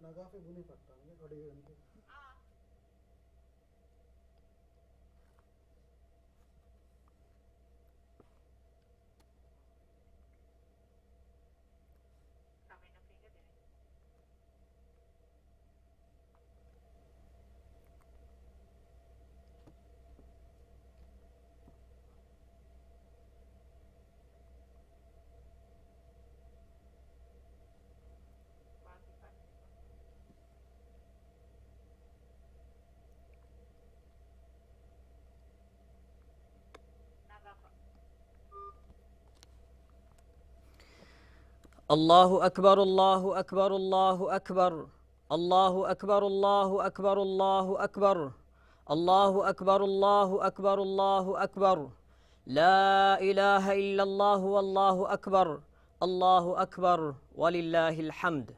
నగాఫి బుని పట్టాలి అడిగి الله أكبر الله أكبر الله أكبر الله أكبر الله أكبر الله أكبر الله أكبر الله أكبر الله أكبر لا إله إلا الله والله أكبر الله أكبر ولله الحمد.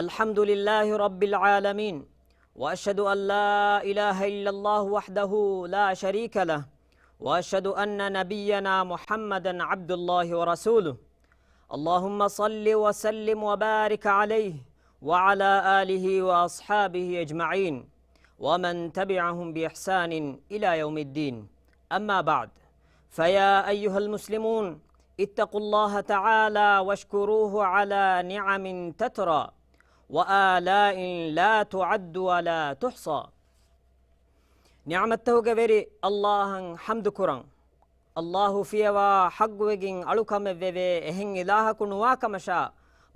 الحمد لله رب العالمين، وأشهد أن لا إله إلا الله وحده لا شريك له، وأشهد أن نبينا محمدا عبد الله ورسوله. اللهم صل وسلم وبارك عليه وعلى آله وأصحابه أجمعين ومن تبعهم بإحسان إلى يوم الدين. أما بعد، فيا أيها المسلمون، اتقوا الله تعالى واشكروه على نعم تترى وآلاء لا تعد ولا تحصى. نعمته غيري الله حمد كران الله فيوا حقوقين ألوكم ويوي إهن إله كنواكمشا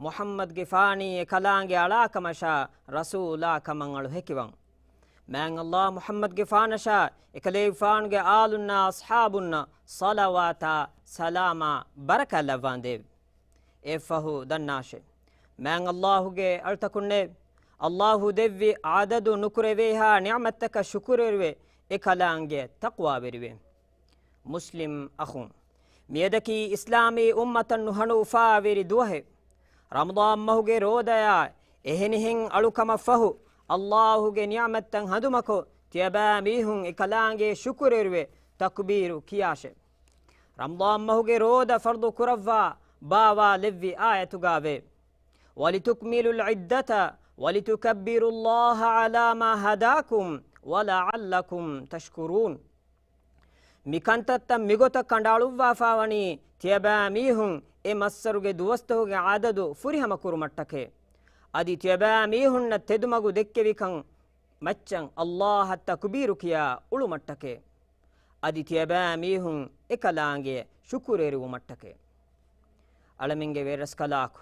محمد غفاني كلانجي علاكمشا رسولا كمان ألوهكيوان من الله محمد غفانشا إكليفانج آلنا أصحابنا صلواتا سلاما بركة لفان ديب إفهو دناشي من الله جي ألتكني الله ديوي عدد نكرويها نعمتك شكروي إكلانجي تقوى بروي. مسلم أخون ميدكي إسلامي أمة نهنوفا ويري دوه رمضان مهوغي رودايا إهنهن ألوكما فهو الله جي نعمتن هدومكو تيبا ميهن إكلانجي شكروي تكبير كياشه. رمضان مهوغي رودا فرض كرفا باوا لفي آية غاوي ولتكملوا العدة ولتكبروا الله على ما هداكم ولعلكم تشكرون. මිකන්තත්ත මිගොත කණ්ඩාළුවාෆාවනි තියබෑ මීහුන් ඒ මස්සරුගේ දුවස්තහුගේ ආදදු ෆුරිහම කුරුමට්ටකේ අදි තියබෑ මීහුන්න තෙදුමගු දෙක්කෙවිකන් මච්චන් අල්ලාහ තක්බීරු කියා උළු මට්ටකේ අදි තියබෑ මීහුන් එකලාංගේ ශුකුරේරු මට්ටකේ අලමින්ගේ වෙරස් කලාකු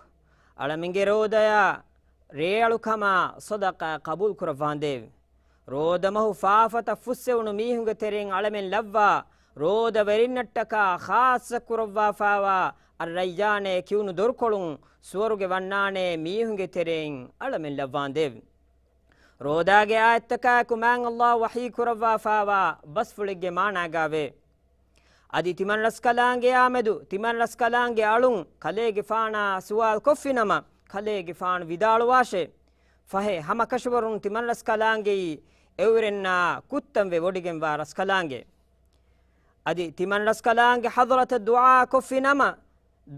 අලමින්ගේ රෝදයා රේයලුකම සදක කබූල් කරවන්දේ ರೋದಮಹು ಫಾಫತ ಫುಸ್ಸೆವನು ಮೀಹುಂಗ ತೆರೆಂಗ್ ಅಳಮೆನ್ ಲವ್ವಾ ರೋದ ವೆರಿನ್ನಟ್ಟಕ ಖಾಸ ಕುರವ್ವಾ ಫಾವಾ ಅರ್ರಯ್ಯಾನೆ ಕಿವನು ದೊರ್ಕೊಳುಂ ಸುವರುಗೆ ವಣ್ಣಾನೆ ಮೀಹುಂಗೆ ತೆರೆಂಗ್ ಅಳಮೆನ್ ಲವ್ವಾಂದೇವ್ ರೋದಾಗೆ ಆಯತ್ತಕ ಕುಮ್ಯಾಂಗ್ ಅಲ್ಲಾ ವಹಿ ಕುರವ್ವಾ ಫಾವಾ ಬಸ್ ಫುಳಿಗೆ ಮಾಣಾಗಾವೆ ಅದಿ ತಿಮನ್ ರಸ್ಕಲಾಂಗೆ ಆಮೆದು ತಿಮನ್ ರಸ್ಕಲಾಂಗೆ ಅಳುಂ ಕಲೆಗೆ ಫಾಣ ಸುವಾಲ್ ಕೊಫ್ಫಿನಮ ಕಲೆಗೆ ಫಾಣ ವಿದಾಳುವಾಶೆ ಫಹೆ ಹಮ ಕಶವರುಂ ತಿಮನ್ ರಸ್ಕಲಾಂಗೆ ಎವರೆನ್ನ ಕುತ್ತಂವೆ ಒಡಿಗೆಂ ವಾ ರಸ್ಕಲಾಂಗೆ ಅದಿ ತಿಮನ್ ರಸ್ಕಲಾಂಗೆ ಹದರತ ದುಆ ಕೊಫಿನಮ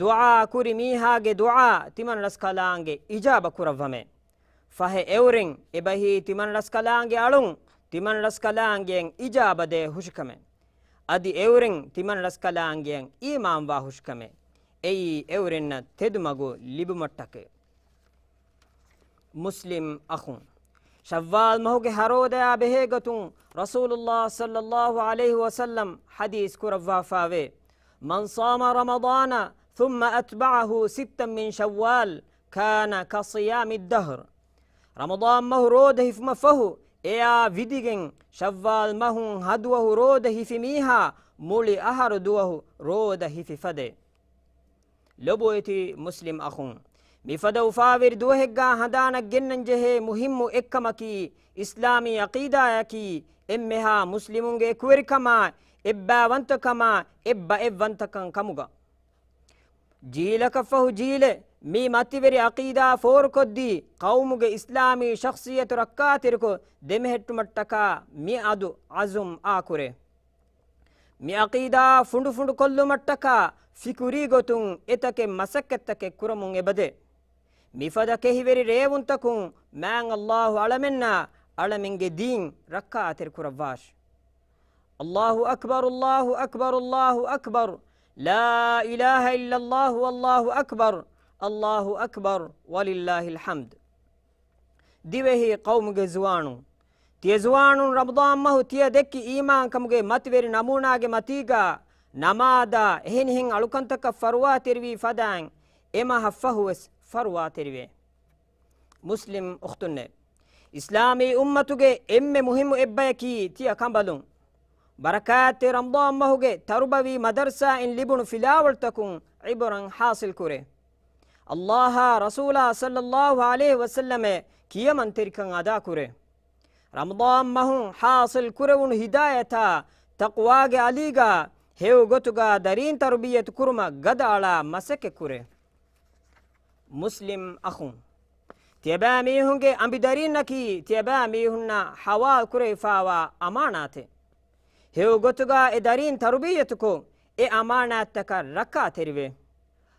ದುಆ ಕುರಿ ಮೀಹಾಗೆ ದುಆ ತಿಮನ್ ರಸ್ಕಲಾಂಗೆ ಇಜಾಬ ಕುರವಮೆ ಫಹೆ ಎವರೆಂ ಎಬಹಿ ತಿಮನ್ ರಸ್ಕಲಾಂಗೆ ಅಳುಂ ತಿಮನ್ ರಸ್ಕಲಾಂಗೆ ಇಜಾಬದೆ ಹುಷ್ಕಮೆ ಅದಿ ಎವರೆಂ ತಿಮನ್ ರಸ್ಕಲಾಂಗೆ ಈಮಾಂ ವಾ ಹುಷ್ಕಮೆ ಎಯಿ ಎವರೆನ್ನ ತೆದುಮಗು ಲಿಬುಮಟ್ಟಕೆ. مسلم أخون شوال مهوغي هروديا بهيغتون رسول الله صلى الله عليه وسلم حديث كرفا فاوي من صام رمضان ثم أتبعه 6 من شوال كان كصيام الدهر. رمضان مهو روده في مفهو إيا فيديغن شوال مهو هدوه روده في ميها مولي أهر دوه روده في فده. لبويتي مسلم أخون مفدو فاور دوهگا هدانا گنن جه مهم اکمکی اسلامی عقیدہ کی امها مسلمون گے کویر کما ابا ونت کما ابا ونت کن کمگا جیل کفه جیل می ماتیوری عقیدہ فور کدی قوم گے اسلامی شخصیت رکاتر کو دمہٹ مٹکا می ادو عزم آکورے می عقیدہ فنڈ فنڈ کلو مٹکا فکری گتون اتکے مسکتکے کرمون بده mifada kehiveri revuntakun man Allahu alamenna alaminge din rakkater kuravvash. Allahu akbar, Allahu akbar, Allahu akbar, la ilaha illa Allah, wallahu akbar, Allahu akbar, walillahil hamd. Divehi qawmuge zuwanu tiye zuwanu Ramadan mahu tiye dekki iman kamuge matveri namunage matiga namada ehinihin alukantaka farwa tervi fadan ema haffahuwes farwa terve. Muslim ukhtunne islami ummatuge emme muhimu ebbayaki tiya kambalun barakate Ramadan mahuge tarubavi madarsa in libunu filawaltakun ibran hasil kure. Allah Rasula sallallahu alaihi wasallam kiyaman terikan ada kure. Ramadan mahun hasil kurewun hidayata taqwage aliga hew gotuga darin tarbiyat kurma gadala masake kure. Muslim akhun tiaba mihunge ambidarin naki tiaba mihunna hawal kure fawa amanate hew gotuga e darin tarbiyat ko e amanataka rakka terve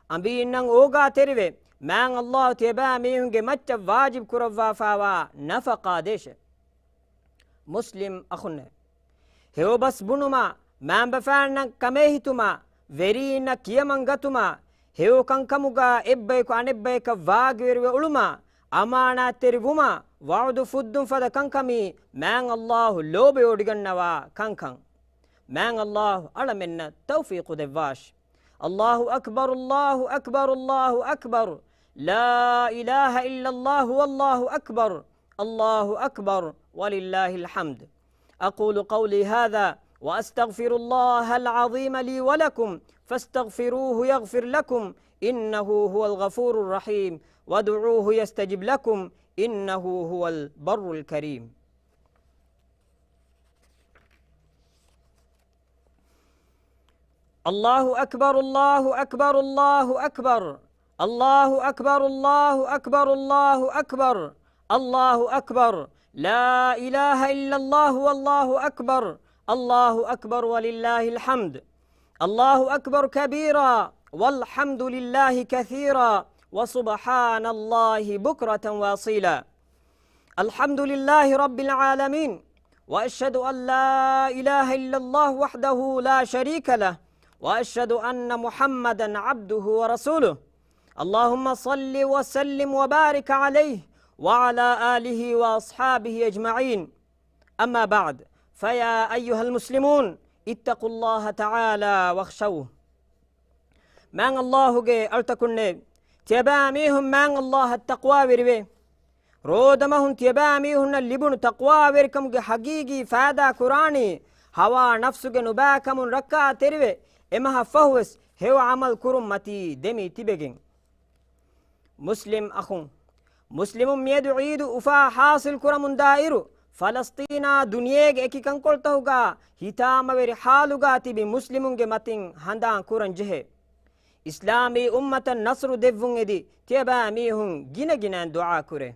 ambiinnan oga terve man Allah tiaba mihunge macca wajib kurawwa fawa nafaqa deshe. Muslim akhunne hew bas bunuma man bafanna kamehituma verina kiyamangatuma hew kankamuga ebbay ko anebbay ka waagwerwe uluma amana terivuma wa'du fuddum fada kankami man Allah lobe odigannawa kankan man Allah alamenna tawfiq devash. Allahu akbar, Allahu akbar, Allahu akbar, la ilaha illa Allah, wallahu akbar, Allahu akbar, walillahil hamd. أقول قولي هذا وأستغفر الله العظيم لي ولكم فاستغفروه يغفر لكم إنه هو الغفور الرحيم وادعوه يستجب لكم إنه هو البر الكريم. الله أكبر، الله أكبر، الله أكبر، الله أكبر، الله أكبر، الله أكبر، الله أكبر، لا إله إلا الله، والله أكبر، الله أكبر ولله الحمد. الله أكبر كبيرا والحمد لله كثيرا وسبحان الله بكرة واصيلا. الحمد لله رب العالمين وأشهد أن لا إله إلا الله وحده لا شريك له وأشهد أن محمدا عبده ورسوله. اللهم صل وسلم وبارك عليه وعلى آله وأصحابه أجمعين. أما بعد، فيا أيها المسلمون اتقوا الله تعالى واخشوه. من الله جي ألتكن تباميهم من الله التقوى وربي رودمهم تباميهم اللبن تقوى وركم حقيقي فادا قراني هوا نفسك نباكم ركا تربي إما فهوس هو عمل كرمتي دمي تبجين. مسلم أخون مسلم ميدو عيد أفا حاصل كرم دائر فلسطين دنياك اكي كان قلتهوغا هتام وري حالوغا تبي مسلمون متين هندان كورن جهه إسلامي أمة النصر دفون دي تيبا ميهن جنا جنا دعا كره.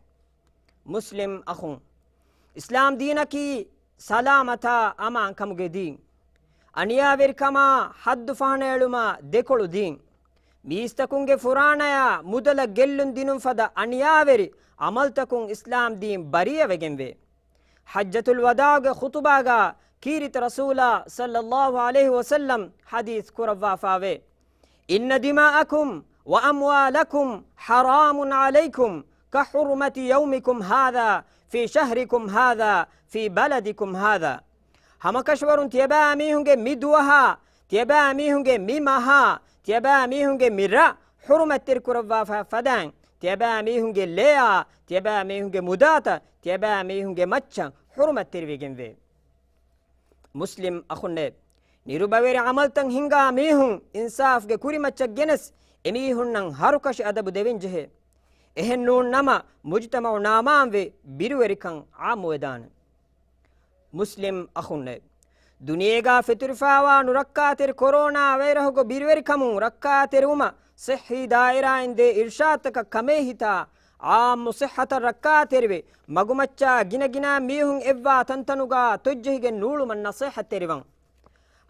مسلم أخون إسلام دينكي سلامتا أمان كمغي دين أنيا وركما حد فهنا علما ديكولو دين ميستكونغ فرانا مدل جلن دينون فدا أنيا وري عملتكون إسلام دين بريا وجنبه. حجة الوداع خطباغا كيرت رسولا صلى الله عليه وسلم حديث كرفا فاوي إن دماءكم وأموالكم حرام عليكم كحرمة يومكم هذا في شهركم هذا في بلدكم هذا. هم كشورون تيبا ميهنج مدوها تيبا ميهنج ميمها تيبا ميهنج مرا حرمة تركرفا فدان تيبا ميهنج ليا تيبا ميهنج مداتا تيبا ميهنج مچا حرمة ترويجن في. مسلم أخونا نيروباوير عملتن هنگا ميهن إنصاف جه كوري مچا جنس إميهن نن هاروكش أدب دوين جه إهن نون نما مجتمع نامان في بيرويركن عام ودان. مسلم أخونا دنيا فترفاوا نركاتر كورونا ويرهو بيرويركمو ركاتر وما صحي دائرة عند إرشادك كميهتا عام صحة الركاتر بي مغمچا جنا جنا ميهن إبوا تنتنوغا تجهيغ نولو من نصيحة تريوان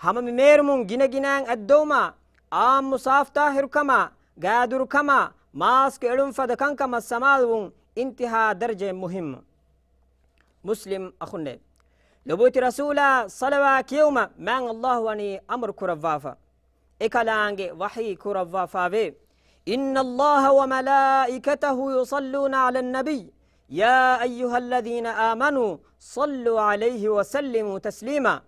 هم ميرمون جنا جنا الدوما عام مصافتاهر كما قادر كما ماسك علم فدكان كما السمال انتهى درجة مهمة. مسلم أخونا لبوت رسولا صلوات يوم من الله واني أمر كرفافا إكالانج وحي كرفافا بي إن الله وملائكته يصلون على النبي يا أيها الذين آمنوا صلوا عليه وسلموا تسليما.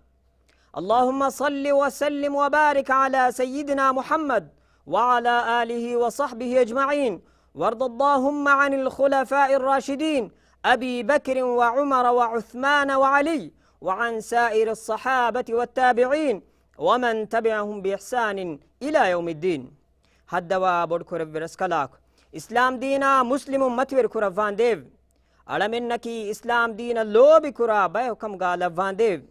اللهم صل وسلم وبارك على سيدنا محمد وعلى آله وصحبه أجمعين، وارض اللهم عن الخلفاء الراشدين أبي بكر وعمر وعثمان وعلي، وعن سائر الصحابة والتابعين ومن تبعهم بإحسان إلى يوم الدين. هدوا بودكور برسكلاك إسلام دينا مسلم متور كرفان ديف ألمنكي إسلام دينا لو بكرا بيوكم قال ديف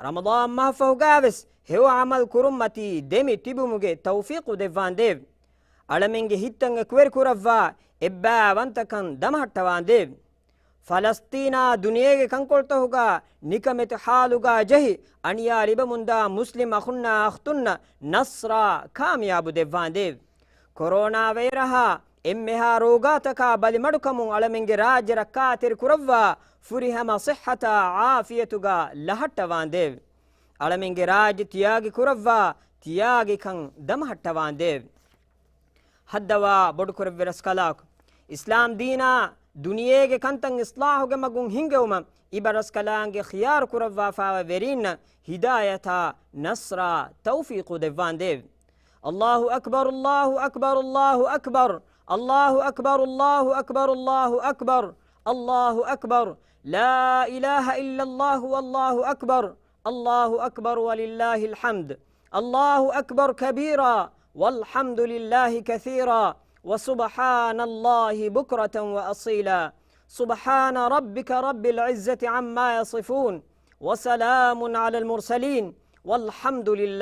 رمضان ما فوقابس هو عمل كرمتي دمي تبومجي توفيق ديفان ديف ألمنجي هتنج كوير كرفا إبا وانتكن دمهتوان ديف فلسطين دنيا كان قلتهوغا نكمت حالوغا جهي أنيا ربموندا مسلم أخونا أختنا نصرا كامياب ديفان ديف كورونا ويرها إمها روغاتكا بلمدكمون ألمنجي راج ركاتر كرفا فريهما صحة عافيتوغا لهتوان ديف ألمنجي راج تياغي كرفا تياغي كان دمهتوان ديف هدوا بودكور برسكالاك إسلام دينا دنيا کے کنتنگ اصلاح کے مگون ہنگوما ابرس کلانگ خیار کروا فا ورین ہدایتا نصرا توفیق دیوان دیو. الله أكبر الله أكبر الله أكبر الله أكبر الله أكبر الله أكبر الله أكبر لا إله إلا الله والله أكبر الله أكبر ولله الحمد الله أكبر كبيرا والحمد لله كثيرا وسبحان الله بكرة وأصيلا. سبحان ربك رب العزة عما يصفون وسلام على المرسلين والحمد لله.